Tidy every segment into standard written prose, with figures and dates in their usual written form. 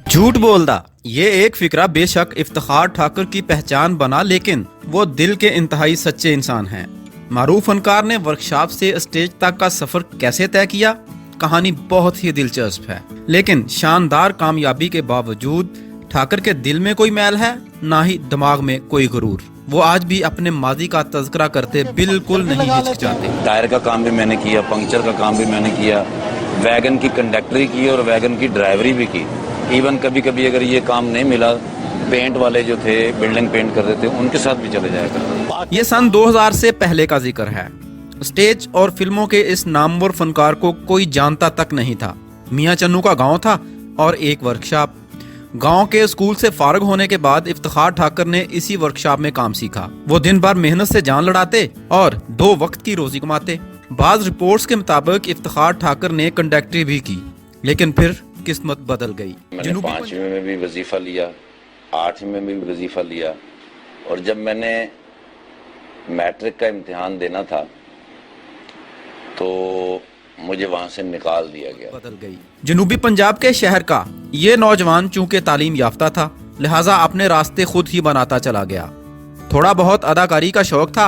झूठ बोलदा ये एक फिक्रा बेशक इफ्तिखार ठाकुर की पहचान बना, लेकिन वो दिल के इंतहाई सच्चे इंसान हैं। मारूफ फनकार ने वर्कशॉप से स्टेज तक का सफर कैसे तय किया, कहानी बहुत ही दिलचस्प है। लेकिन शानदार कामयाबी के बावजूद ठाकुर के दिल में कोई मैल है, ना ही दिमाग में कोई गुरूर। वो आज भी अपने माजी का तज़किरा करते बिल्कुल नहीं हिचकिचाते। टायर का काम भी मैंने किया, पंक्चर का काम भी मैंने किया, वैगन की कंडक्टरी की और वैगन की ड्राइवरी भी की। इवन कभी कभी अगर ये काम नहीं मिला, पेंट वाले जो थे बिल्डिंग पेंट कर रहे थे, उनके साथ भी चले जाया करता। ये सन 2000 से पहले का जिक्र है। स्टेज और फिल्मों के इस नामवर फनकार को कोई जानता तक नहीं था। मियां चन्नू का गांव था और एक वर्कशॉप। गांव के स्कूल से फारिग होने के बाद इफ्तिखार ठाकुर ने इसी वर्कशॉप में काम सीखा। वो दिन भर मेहनत से जान लड़ाते और 2 वक्त की रोजी कमाते। बाज रिपोर्ट्स के मुताबिक इफ्तिखार ठाकुर ने कंडक्टरी भी की, लेकिन फिर किस्मत बदल गई। मैंने 5वीं में भी वजीफा लिया, 8वीं में भी वजीफा लिया, और जब मैंने मैट्रिक का इम्तिहान देना था तो मुझे वहां से निकाल दिया गया। बदल गई। जनूबी पंजाब के शहर का ये नौजवान चूंकि तालीम याफ्ता था, लिहाजा अपने रास्ते खुद ही बनाता चला गया। थोड़ा बहुत अदाकारी का शौक था,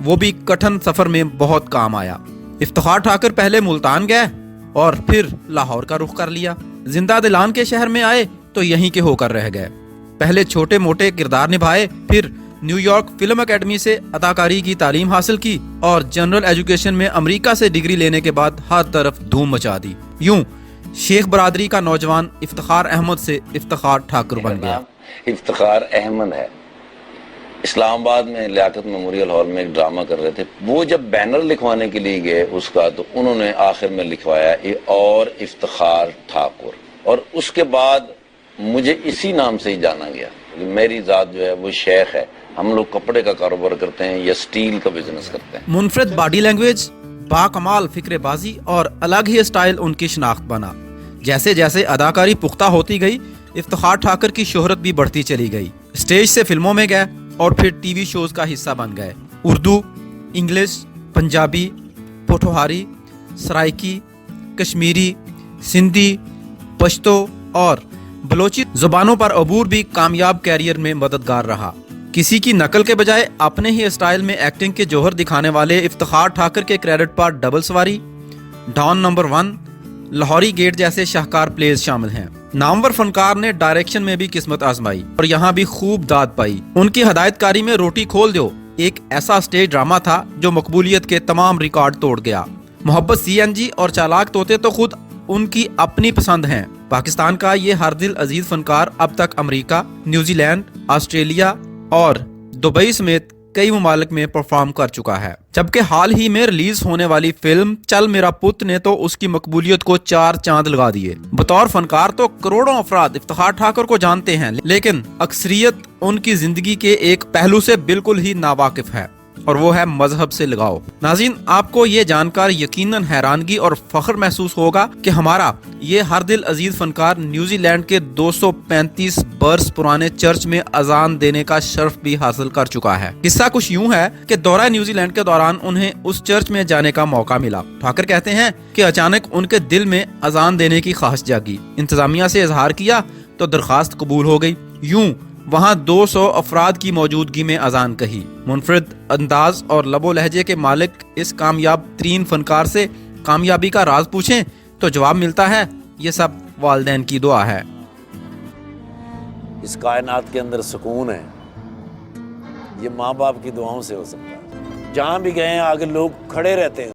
वो भी कठिन सफर में बहुत काम आया। इफ्तिखार ठाकुर पहले मुल्तान गए और फिर लाहौर का रुख कर लिया। जिंदा दिलान के शहर में आए तो यहीं के होकर रह गए। पहले छोटे मोटे किरदार निभाए, फिर न्यूयॉर्क फिल्म एकेडमी से अदाकारी की तालीम हासिल की और जनरल एजुकेशन में अमेरिका से डिग्री लेने के बाद हर तरफ धूम मचा दी। यूं शेख बरादरी का नौजवान इफ्तिखार अहमद से इफ्तिखार ठाकुर बन गया। इफ्तिखार अहमद है। इस्लामाबाद में लियाकत मेमोरियल हॉल में एक ड्रामा कर रहे थे। वो जब बैनर लिखवाने के लिए गए उसका, तो उन्होंने आखिर में लिखवाया और इफ्तिखार ठाकुर, और उसके बाद मुझे इसी नाम से ही जाना गया। मेरी जात जो है वो शेख है। हम लोग कपड़े का कारोबार करते हैं या स्टील का बिजनेस करते हैं। मुनफरिद बॉडी लैंग्वेज, बाकमाल फिक्रेबाजी और अलग ही स्टाइल उनकी शनाख्त बना। जैसे जैसे अदाकारी पुख्ता होती गई, इफ्तिखार ठाकुर की शोहरत भी बढ़ती चली गई। स्टेज से फिल्मों में गए और फिर टीवी शोज का हिस्सा बन गए। उर्दू, इंग्लिश, पंजाबी, पोठोहारी, सराइकी, कश्मीरी, सिंधी, पश्तो और बलोची जुबानों पर अबूर भी कामयाब कैरियर में मददगार रहा। किसी की नकल के बजाय अपने ही स्टाइल में एक्टिंग के जौहर दिखाने वाले इफ्तिखार ठाकुर के क्रेडिट पर डबल सवारी, डॉन नंबर 1, लाहौरी गेट जैसे शाहकार प्लेज शामिल हैं। नामवर फनकार ने डायरेक्शन में भी किस्मत आजमाई और यहाँ भी खूब दाद पाई। उनकी हदायतकारी में रोटी खोल दो एक ऐसा स्टेज ड्रामा था जो मकबूलियत के तमाम रिकॉर्ड तोड़ गया। मोहब्बत CNG और चालाक तोते तो खुद उनकी अपनी पसंद हैं। पाकिस्तान का ये हर दिल अजीज फनकार अब तक अमेरिका, न्यूजीलैंड, ऑस्ट्रेलिया और दुबई समेत कई ममालिक में परफॉर्म कर चुका है। जबकि हाल ही में रिलीज होने वाली फिल्म चल मेरा पुत ने तो उसकी मकबूलियत को 4 चांद लगा दिए। बतौर फनकार तो करोड़ों अफराद इफ्तिखार ठाकुर को जानते हैं, लेकिन अक्सरियत उनकी जिंदगी के एक पहलू से बिल्कुल ही नावाकिफ है, और वो है मजहब से लगाव। नाज़रीन, आपको ये जानकर यकीनन हैरानगी और फख्र महसूस होगा कि हमारा ये हर दिल अजीज फनकार न्यूजीलैंड के 235 बरस पुराने चर्च में अजान देने का शर्फ भी हासिल कर चुका है। किस्सा कुछ यूं है कि दौरा न्यूजीलैंड के दौरान उन्हें उस चर्च में जाने का मौका मिला। ठाकुर कहते हैं कि अचानक उनके दिल में अजान देने की ख्वाहिश जागी। इंतजामिया से इजहार किया तो दरखास्त कबूल हो गई। यूं वहाँ 200 अफराद की मौजूदगी में अजान कही। मुनफरिद अंदाज और लबो लहजे के मालिक इस कामयाब तरीन फनकार से कामयाबी का राज पूछें तो जवाब मिलता है, ये सब वालिदैन की दुआ है। इस कायनात के अंदर सुकून है, ये माँ बाप की दुआओं से हो सकता है। जहाँ भी गए आगे लोग खड़े रहते हैं